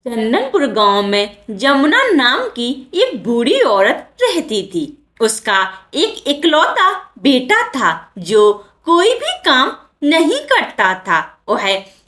चंदनपुर गांव में जमुना नाम की एक बूढ़ी औरत रहती थी। उसका एक इकलौता बेटा था जो कोई भी काम नहीं करता था। वह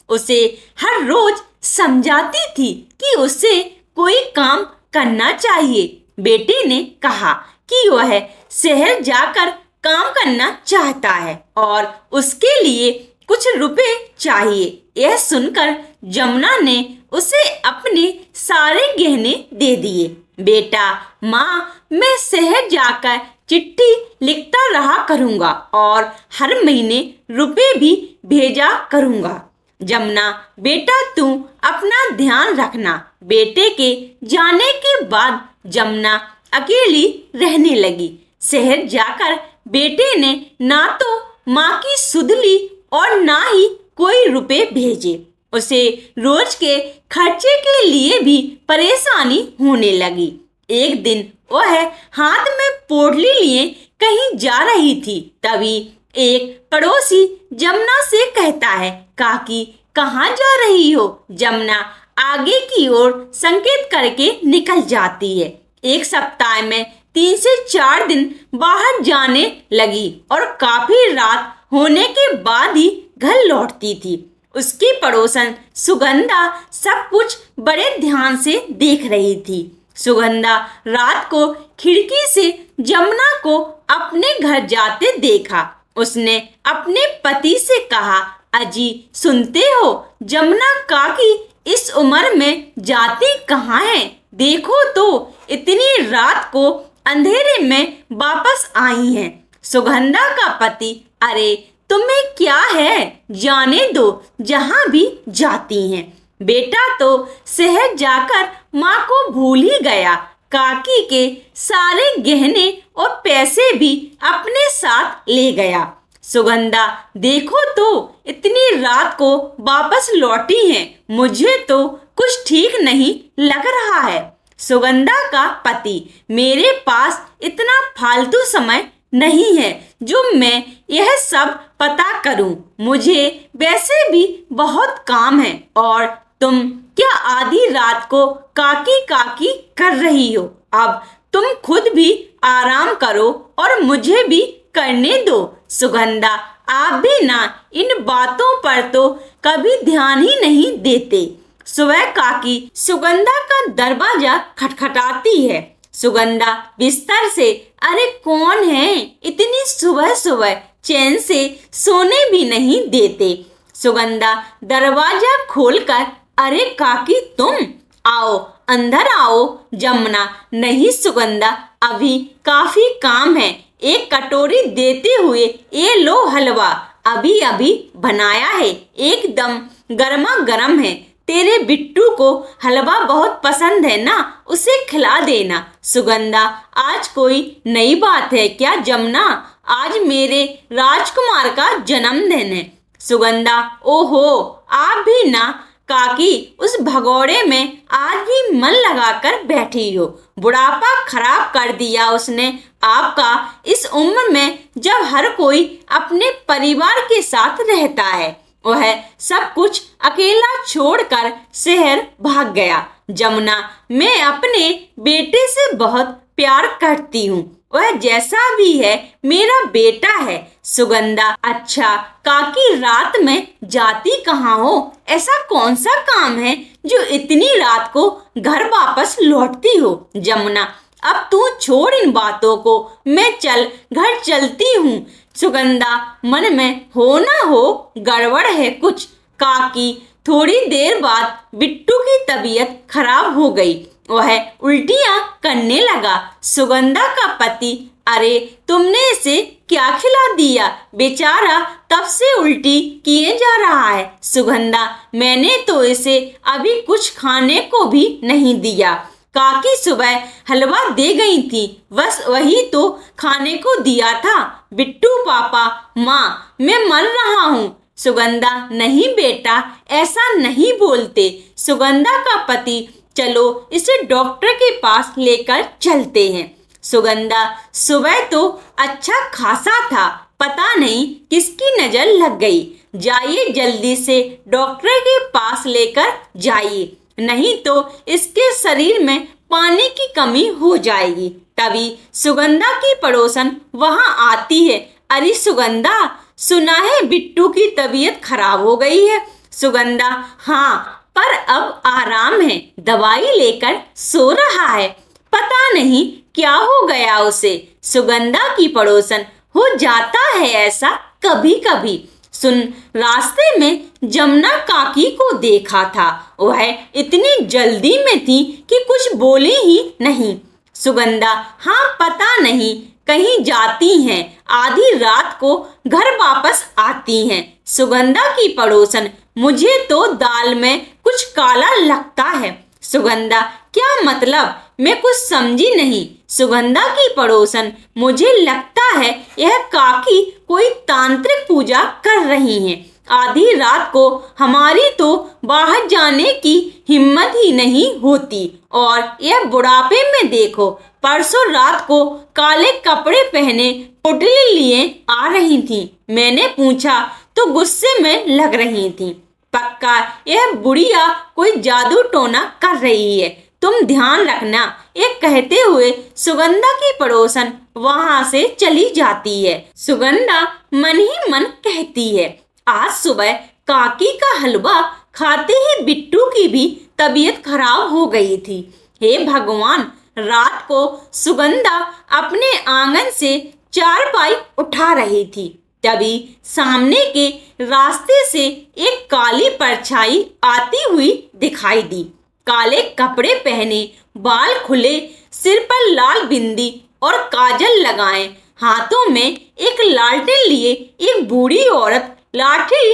उसे हर रोज समझाती थी कि उसे कोई काम करना चाहिए। बेटे ने कहा कि वह शहर जाकर काम करना चाहता है और उसके लिए कुछ रुपए चाहिए। यह सुनकर जमुना ने उसे अपने सारे गहने दे दिए। बेटा, माँ, मैं शहर जाकर चिट्ठी लिखता रहा करूँगा और हर महीने रुपए भी भेजा करूँगा। जमुना, बेटा तू अपना ध्यान रखना। बेटे के जाने के बाद जमुना अकेली रहने लगी। शहर जाकर बेटे ने ना तो माँ की सुध ली और ना ही कोई रुपए भेजे। उसे रोज के खर्चे के लिए भी परेशानी होने लगी। एक दिन वह हाथ में पोटली लिए कहीं जा रही थी। तभी एक पड़ोसी जमुना से कहता है, काकी कहाँ जा रही हो? जमुना आगे की ओर संकेत करके निकल जाती है। एक सप्ताह में 3 से 4 दिन बाहर जाने लगी और काफी रात होने के बाद ही घर लौटती थी। उसकी पड़ोसन सुगंधा सब कुछ बड़े ध्यान से देख रही थी। सुगंधा रात को खिड़की से जमुना को अपने घर जाते देखा। उसने अपने पति से कहा, अजी सुनते हो, जमुना काकी इस उम्र में जाती कहाँ है? देखो तो इतनी रात को अंधेरे में वापस आई हैं। सुगंधा का पति, अरे तुम्हें क्या है, जाने दो, जहां भी जाती हैं। बेटा तो शहर जाकर माँ को भूल ही गया। काकी के सारे गहने और पैसे भी अपने साथ ले गया। सुगंधा, देखो तो इतनी रात को वापस लौटी हैं। मुझे तो कुछ ठीक नहीं लग रहा है। सुगंधा का पति, मेरे पास इतना फालतू समय नहीं है जो मैं यह सब पता करूं। मुझे वैसे भी बहुत काम है और तुम क्या आधी रात को काकी काकी कर रही हो? अब तुम खुद भी आराम करो और मुझे भी करने दो। सुगंधा, आप भी ना इन बातों पर तो कभी ध्यान ही नहीं देते। सुबह काकी सुगंधा का दरवाजा खटखटाती है। सुगंधा बिस्तर से, अरे कौन है? इतनी सुबह सुबह चैन से सोने भी नहीं देते। सुगंधा दरवाजा खोलकर, अरे काकी तुम आओ, अंदर आओ। जमुना, नहीं सुगंधा, अभी काफी काम है। एक कटोरी देते हुए, ये लो हलवा, अभी अभी बनाया है, एकदम गर्मा गर्म है। तेरे बिट्टू को हलवा बहुत पसंद है ना, उसे खिला देना। सुगंधा, आज कोई नई बात है क्या जमुना? आज मेरे राजकुमार का जन्मदिन है। सुगंधा, ओहो, आप भी ना काकी उस भगोड़े में आज भी मन लगाकर बैठी हो। बुढ़ापा खराब कर दिया उसने आपका, इस उम्र में जब हर कोई अपने परिवार के साथ रहता है। वह सब कुछ अकेला छोड़कर शहर भाग गया। जमुना, मैं अपने बेटे से बहुत प्यार करती हूँ। वह जैसा भी है मेरा बेटा है। सुगंधा, अच्छा काकी रात में जाती कहाँ हो? ऐसा कौन सा काम है जो इतनी रात को घर वापस लौटती हो? जमुना, अब तू छोड़ इन बातों को, मैं घर चलती हूँ। सुगंधा मन में, हो ना हो गड़बड़ है कुछ। काकी थोड़ी देर बाद बिट्टू की तबीयत खराब हो गई। वह उल्टियां करने लगा। सुगंधा का पति, अरे तुमने इसे क्या खिला दिया? बेचारा तब से उल्टी किए जा रहा है। सुगंधा, मैंने तो इसे अभी कुछ खाने को भी नहीं दिया। काकी सुबह हलवा दे गई थी, बस वही तो खाने को दिया था। बिट्टू पापा, माँ, मैं मर रहा हूँ। सुगंधा, नहीं बेटा, ऐसा नहीं बोलते। सुगंधा का पति, चलो इसे डॉक्टर के पास लेकर चलते हैं। सुगंधा, सुबह तो अच्छा खासा था, पता नहीं किसकी नजर लग गई। जाइए जल्दी से डॉक्टर के पास लेकर जाइए, नहीं तो इसके शरीर में पानी की कमी हो जाएगी। तभी सुगंधा की पड़ोसन वहां आती है। अरे सुगंधा, सुना है बिट्टू की तबीयत खराब हो गई है। सुगंधा, हाँ, पर अब आराम है, दवाई लेकर सो रहा है। पता नहीं क्या हो गया उसे। सुगंधा की पड़ोसन, हो जाता है ऐसा कभी कभी। सुन, रास्ते में जमुना काकी को देखा था। वह इतनी जल्दी में थी कि कुछ बोली ही नहीं। सुगंधा, हाँ, पता नहीं, कहीं जाती हैं, आधी रात को घर वापस आती हैं। सुगंधा की पड़ोसन, मुझे तो दाल में कुछ काला लगता है। सुगंधा, क्या मतलब? मैं कुछ समझी नहीं। सुगंधा की पड़ोसन, मुझे लगता है यह काकी कोई तांत्रिक पूजा कर रही हैं। आधी रात को हमारी तो बाहर जाने की हिम्मत ही नहीं होती, और यह बुढ़ापे में देखो, परसों रात को काले कपड़े पहने पोटली लिए आ रही थी। मैंने पूछा तो गुस्से में लग रही थी। पक्का यह बुढ़िया कोई जादू टोना कर रही है, तुम ध्यान रखना। ये कहते हुए सुगंधा की पड़ोसन वहां से चली जाती है। सुगंधा मन ही मन कहती है, आज सुबह काकी का हलवा खाते ही बिट्टू की भी तबीयत खराब हो गई थी। हे भगवान! रात को सुगंधा अपने आंगन से चारपाई उठा रही थी, तभी सामने के रास्ते से एक काली परछाई आती हुई दिखाई दी। काले कपड़े पहने, बाल खुले, सिर पर लाल बिंदी और काजल लगाए, हाथों में एक लालटेन लिए एक बूढ़ी औरत लाठी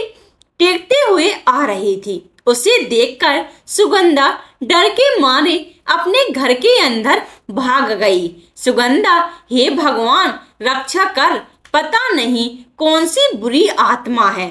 टेकते हुए आ रही थी। उसे देखकर सुगंधा डर के मारे अपने घर के अंदर भाग गई। सुगंधा, हे भगवान, रक्षा कर, पता नहीं कौन सी बुरी आत्मा है।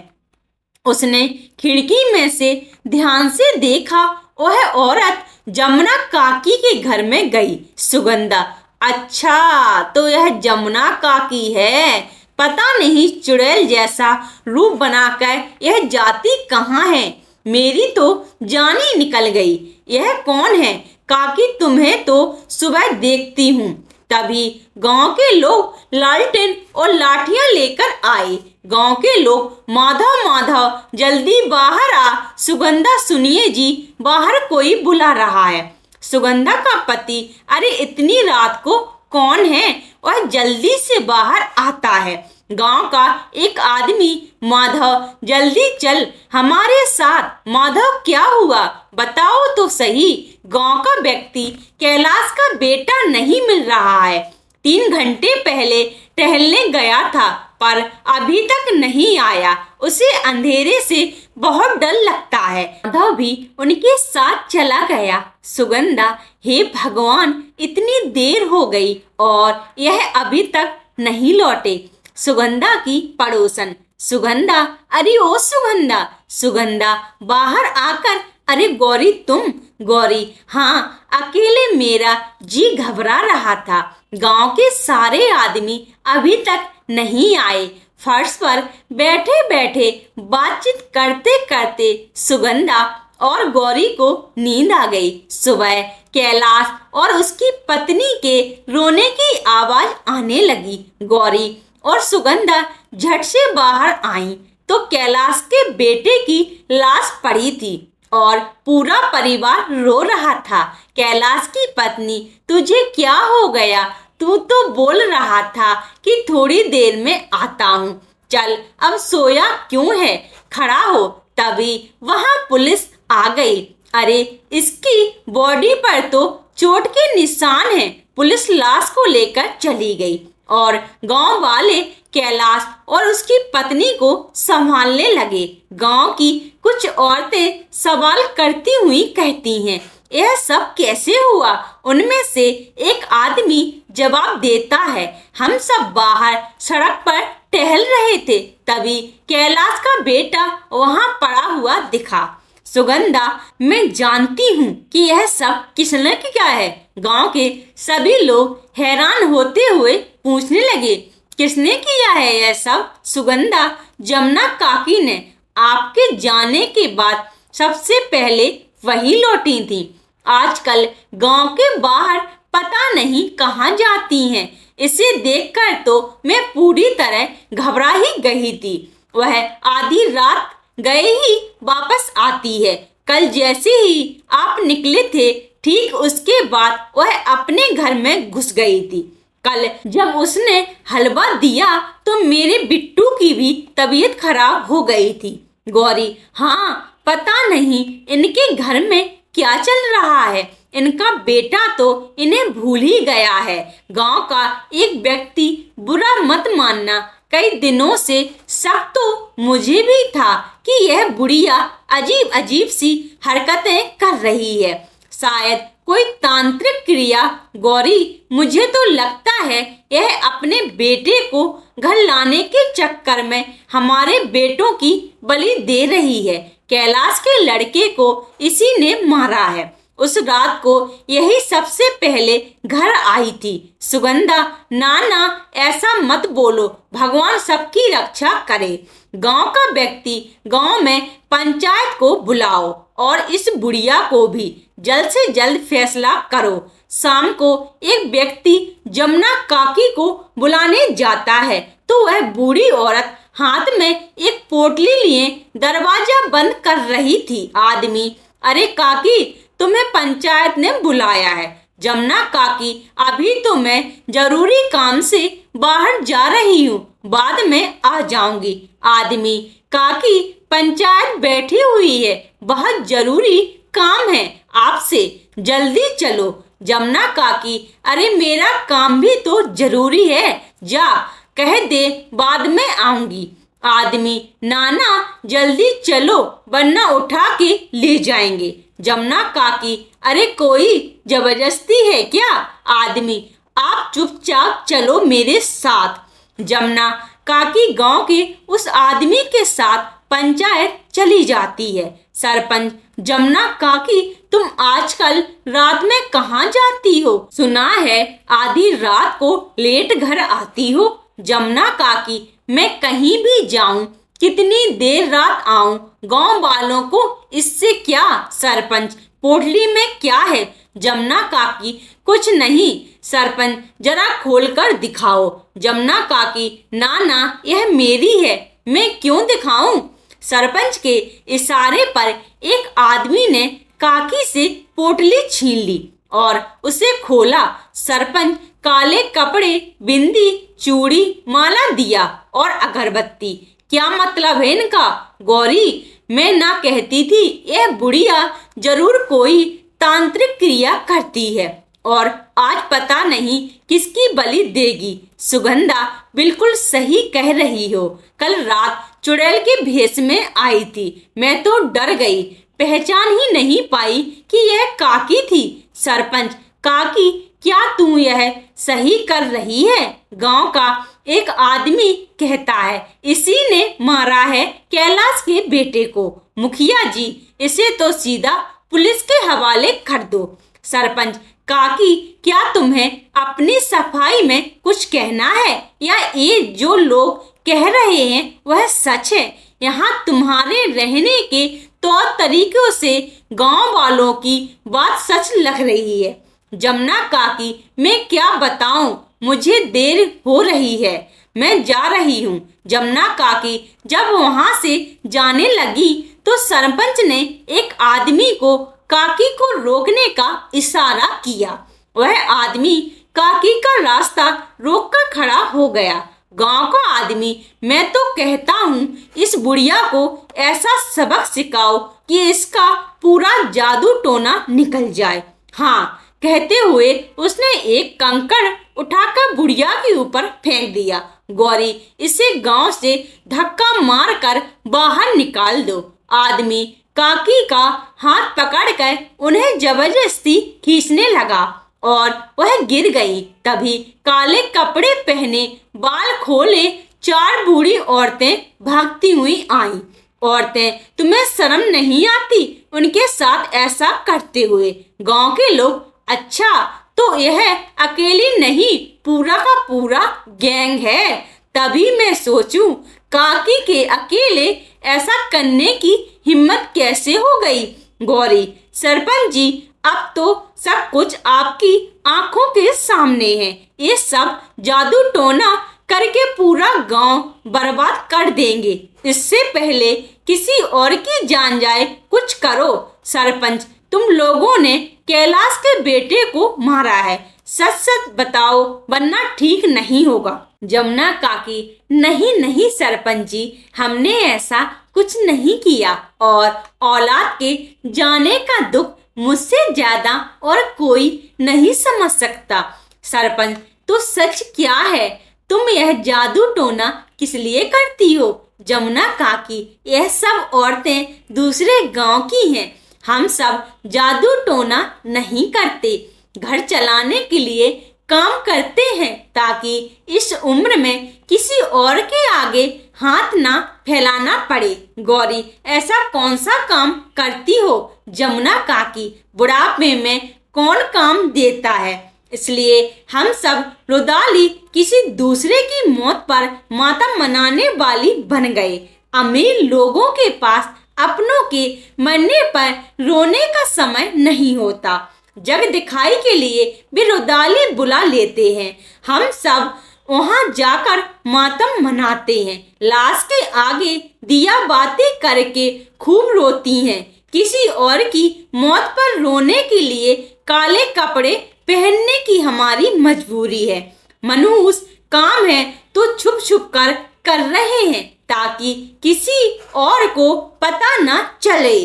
उसने खिड़की में से ध्यान से देखा, वह औरत जमुना काकी के घर में गई। सुगंधा, अच्छा, तो यह जमुना काकी है। पता नहीं चुड़ैल जैसा रूप बनाकर यह जाती कहाँ है। मेरी तो जान ही निकल गई। यह कौन है? काकी, तुम्हें तो सुबह देखती हूँ। तभी गांव के लोग लालटेन और लाठियां लेकर आए। गांव के लोग, माधव माधव, जल्दी बाहर आ। सुगंधा, सुनिए जी, बाहर कोई बुला रहा है। सुगंधा का पति, अरे इतनी रात को कौन है? वह जल्दी से बाहर आता है। गांव का एक आदमी, माधव, जल्दी चल हमारे साथ। माधव, क्या हुआ? बताओ तो सही। गांव का व्यक्ति, कैलाश का बेटा नहीं मिल रहा है। 3 घंटे पहले टहलने गया था, पर अभी तक नहीं आया। उसे अंधेरे से बहुत डर लगता है। माधव भी उनके साथ चला गया। सुगंधा, हे भगवान, इतनी देर हो गई और यह अभी तक नहीं लौटे। सुगंधा की पड़ोसन, सुगंधा, अरे ओ सुगंधा। सुगंधा बाहर आकर, अरे गौरी, तुम? गौरी, हाँ, अकेले मेरा जी घबरा रहा था। गांव के सारे आदमी अभी तक नहीं आए। फर्श पर बैठे बैठे बातचीत करते करते सुगंधा और गौरी को नींद आ गई। सुबह कैलाश और उसकी पत्नी के रोने की आवाज आने लगी। गौरी और सुगंधा झट से बाहर आई तो कैलाश के बेटे की लाश पड़ी थी और पूरा परिवार रो रहा था। कैलाश की पत्नी, तुझे क्या हो गया? तू तो बोल रहा था कि थोड़ी देर में आता हूँ। चल, अब सोया क्यों है? खड़ा हो। तभी वहां पुलिस आ गई। अरे, इसकी बॉडी पर तो चोट के निशान हैं। पुलिस लाश को लेकर चली गई और गांव वाले कैलाश और उसकी पत्नी को संभालने लगे। गांव की कुछ औरतें सवाल करती हुई कहती हैं, यह सब कैसे हुआ? उनमें से एक आदमी जवाब देता है, हम सब बाहर सड़क पर टहल रहे थे, तभी कैलाश का बेटा वहां पड़ा हुआ दिखा। सुगंधा, मैं जानती हूँ कि यह सब किसने किया है। गांव के सभी लोग हैरान होते हुए पूछने लगे, किसने किया है यह सब? सुगंधा, जमुना काकी ने। आपके जाने के बाद सबसे पहले वही लौटी थी। आजकल गांव के बाहर पता नहीं कहाँ जाती हैं। इसे देखकर तो मैं पूरी तरह घबरा ही गई थी। वह आधी रात गए ही वापस आती है। कल जैसे ही आप निकले थे ठीक उसके बाद वह अपने घर में घुस गई थी। कल जब उसने हलवा दिया तो मेरे बिट्टू की भी तबीयत खराब हो गई थी। गौरी, हाँ, पता नहीं इनके घर में क्या चल रहा है। इनका बेटा तो इन्हें भूल ही गया है। गांव का एक व्यक्ति, बुरा मत मानना, कई दिनों से शक तो मुझे भी था कि यह बुढ़िया अजीब अजीब सी हरकतें कर रही है। शायद कोई तांत्रिक क्रिया। गौरी, मुझे तो लगता है यह अपने बेटे को घर लाने के चक्कर में हमारे बेटों की बलि दे रही है। कैलाश के लड़के को इसी ने मारा है। उस रात को यही सबसे पहले घर आई थी। सुगंधा, नाना, ऐसा मत बोलो, भगवान सबकी रक्षा करे। गांव का व्यक्ति, गांव में पंचायत को बुलाओ और इस बुढ़िया को भी जल्द से जल्द फैसला करो। शाम को एक व्यक्ति जमुना काकी को बुलाने जाता है तो वह बूढ़ी औरत हाथ में एक पोटली लिए दरवाजा बंद कर रही थी। आदमी, अरे काकी, तुम्हें पंचायत ने बुलाया है। जमुना काकी, अभी तो मैं जरूरी काम से बाहर जा रही हूँ, बाद में आ जाऊंगी। आदमी, काकी, पंचायत बैठी हुई है, बहुत जरूरी काम है आपसे, जल्दी चलो। जमुना काकी, अरे मेरा काम भी तो जरूरी है, जा कह दे बाद में आऊंगी। आदमी, नाना जल्दी चलो वरना उठा के ले जाएंगे। जमुना काकी, अरे कोई जबरदस्ती है क्या? आदमी, आप चुपचाप चलो मेरे साथ। जमुना काकी गांव के उस आदमी के साथ पंचायत चली जाती है। सरपंच, जमुना काकी, तुम आजकल रात में कहाँ जाती हो? सुना है आधी रात को लेट घर आती हो। जमुना काकी, मैं कहीं भी जाऊं, कितनी देर रात आऊं, गांव वालों को इससे क्या? सरपंच, पोटली में क्या है? जमुना काकी, कुछ नहीं। सरपंच, जरा खोलकर दिखाओ। जमुना काकी, नाना यह मेरी है, मैं क्यों दिखाऊं? सरपंच के इशारे पर एक आदमी ने काकी से पोटली छीन ली और उसे खोला। सरपंच काले कपड़े, बिंदी, चूड़ी, माला दिया और अगरबत्ती। क्या मतलब है इनका? गौरी, मैं ना कहती थी यह बुढ़िया जरूर कोई तांत्रिक क्रिया करती है और आज पता नहीं किसकी बलि देगी। सुगंधा बिल्कुल सही कह रही हो। कल रात चुड़ैल के भेष में आई थी, मैं तो डर गई, पहचान ही नहीं पाई कि यह काकी थी। सरपंच, काकी, क्या तू यह सही कर रही है? गांव का एक आदमी कहता है इसी ने मारा है कैलाश के बेटे को। मुखिया जी, इसे तो सीधा पुलिस के हवाले कर दो। सरपंच, काकी, क्या तुम्हें अपनी सफाई में कुछ कहना है या ये जो लोग कह रहे हैं वह सच है? यहाँ तुम्हारे रहने के तौर तरीकों से गांव वालों की बात सच लग रही है। जमुना काकी, मैं क्या बताऊं, मुझे देर हो रही है, मैं जा रही हूँ। जमुना काकी जब वहां से जाने लगी तो सरपंच ने एक आदमी को काकी को रोकने का इशारा किया। वह आदमी काकी का रास्ता रोककर खड़ा हो गया। गांव का आदमी, मैं तो कहता हूँ इस बुढ़िया को ऐसा सबक सिखाओ कि इसका पूरा जादू टोना निकल जाए। हाँ, कहते हुए उसने एक कंकड़ उठाकर बुढ़िया के ऊपर फेंक दिया। गौरी, इसे गांव से धक्का मारकर बाहर निकाल दो। आदमी काकी का हाथ पकड़कर उन्हें जबरदस्ती खींचने लगा और वह गिर गई। तभी काले कपड़े पहने, बाल खोले 4 बूढ़ी औरतें भागती हुई आईं। औरतें, तुम्हें शर्म नहीं आती उनके साथ ऐसा करते हुए? गांव के लोग, अच्छा तो यह अकेली नहीं, पूरा का पूरा गैंग है। तभी मैं सोचूं काकी के अकेले ऐसा करने की हिम्मत कैसे हो गई। गौरी, सरपंच जी, अब तो सब कुछ आपकी आंखों के सामने है। ये सब जादू टोना करके पूरा गांव बर्बाद कर देंगे। इससे पहले किसी और की जान जाए, कुछ करो। सरपंच, तुम लोगों ने कैलाश के बेटे को मारा है, सच सच बताओ, वरना ठीक नहीं होगा। जमुना काकी, नहीं नहीं सरपंच जी, हमने ऐसा कुछ नहीं किया और औलाद के जाने का दुख मुझसे ज्यादा और कोई नहीं समझ सकता। सरपंच, तो सच क्या है? तुम यह जादू टोना किस लिए करती हो? जमुना काकी, यह सब औरतें दूसरे गांव की हैं। हम सब जादू टोना नहीं करते, घर चलाने के लिए काम करते हैं, ताकि इस उम्र में किसी और के आगे हाथ ना फैलाना पड़े। गौरी, ऐसा कौन सा काम करती हो? जमुना काकी, बुढ़ापे में कौन काम देता है, इसलिए हम सब रुदाली किसी दूसरे की मौत पर मातम मनाने वाली बन गए। अमीर लोगों के पास अपनों के मरने पर रोने का समय नहीं होता। जग दिखाई के लिए वे रुदाली बुला लेते हैं। हम सब वहां जाकर मातम मनाते हैं, लाश के आगे दिया बातें करके खूब रोती हैं। किसी और की मौत पर रोने के लिए काले कपड़े पहनने की हमारी मजबूरी है। मनुष्य काम है तो छुप छुप कर रहे हैं, ताकि किसी और को पता न चले।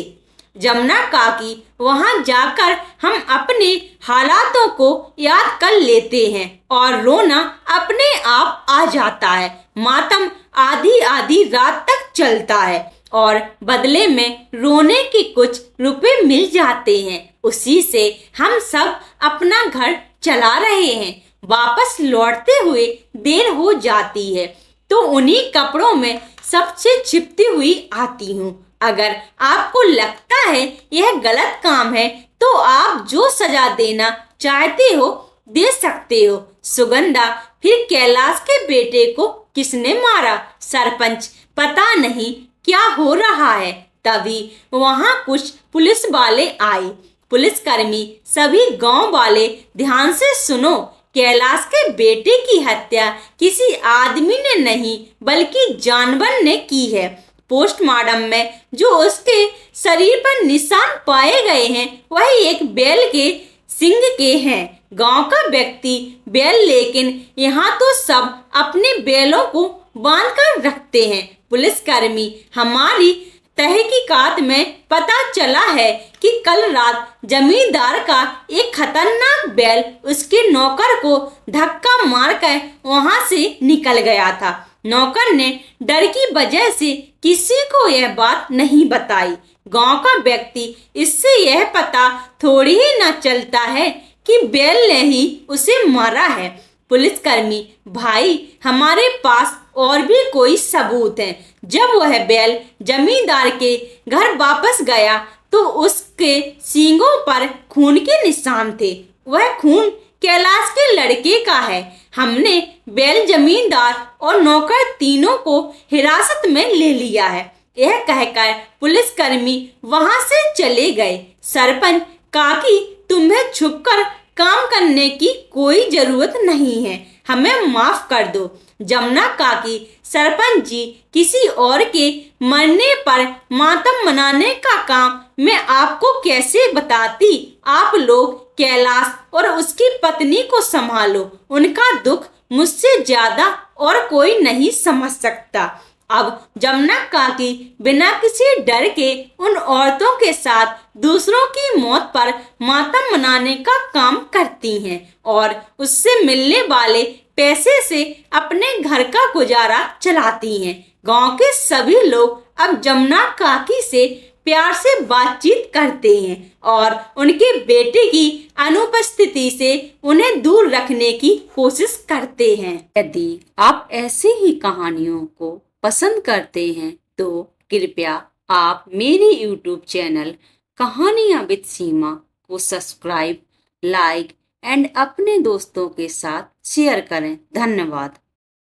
जमुना काकी, वहां जाकर हम अपने हालातों को याद कर लेते हैं और रोना अपने आप आ जाता है। मातम आधी आधी रात तक चलता है और बदले में रोने के कुछ रुपए मिल जाते हैं। उसी से हम सब अपना घर चला रहे हैं। वापस लौटते हुए देर हो जाती है तो उन्हीं कपड़ों में सबसे छिपती हुई आती हूँ। अगर आपको लगता है यह गलत काम है तो आप जो सजा देना चाहते हो दे सकते हो। सुगंधा, फिर कैलाश के बेटे को किसने मारा? सरपंच, पता नहीं क्या हो रहा है। तभी वहां कुछ पुलिस वाले आए। पुलिसकर्मी, सभी गांव वाले ध्यान से सुनो। कैलाश के बेटे की हत्या किसी आदमी ने नहीं बल्कि जानवर ने की है। पोस्टमार्टम में जो उसके शरीर पर निशान पाए गए हैं वह एक बैल के सिंग के हैं। गांव का व्यक्ति बैल, लेकिन यहाँ तो सब अपने बैलों को बांध कर रखते हैं। पुलिसकर्मी, हमारी तहकीकात में पता चला है कि कल रात जमींदार का एक खतरनाक बैल उसके नौकर को धक्का मारकर वहां से निकल गया था। नौकर ने डर की वजह से किसी को यह बात नहीं बताई। गांव का व्यक्ति, इससे यह पता थोड़ी ही न चलता है कि बैल ने ही उसे मारा है। पुलिसकर्मी, भाई, हमारे पास और भी कोई सबूत है। जब वह बैल जमींदार के घर वापस गया तो उसके सींगों पर खून के निशान थे। वह खून कैलाश के लड़के का है। हमने बैल, जमींदार और नौकर तीनों को हिरासत में ले लिया है। यह कहकर पुलिसकर्मी वहां से चले गए। सरपंच काकी, तुम्हें छुपकर काम करने की कोई जरूरत नहीं है, हमें माफ कर दो। जमुना काकी, सरपंच जी, किसी और के मरने पर मातम मनाने का काम मैं आपको कैसे बताती। आप लोग कैलाश और उसकी पत्नी को संभालो, उनका दुख मुझसे ज्यादा और कोई नहीं समझ सकता। अब जमुना काकी बिना किसी डर के उन औरतों के साथ दूसरों की मौत पर मातम मनाने का काम करती हैं और उससे मिलने वाले पैसे से अपने घर का गुजारा चलाती हैं। गांव के सभी लोग अब जमुना काकी से प्यार से बातचीत करते हैं और उनके बेटे की अनुपस्थिति से उन्हें दूर रखने की कोशिश करते हैं। यदि आप ऐसे ही कहानियों को पसंद करते हैं तो कृपया आप मेरे YouTube चैनल कहानियां विद सीमा को सब्सक्राइब, लाइक एंड अपने दोस्तों के साथ शेयर करें। धन्यवाद।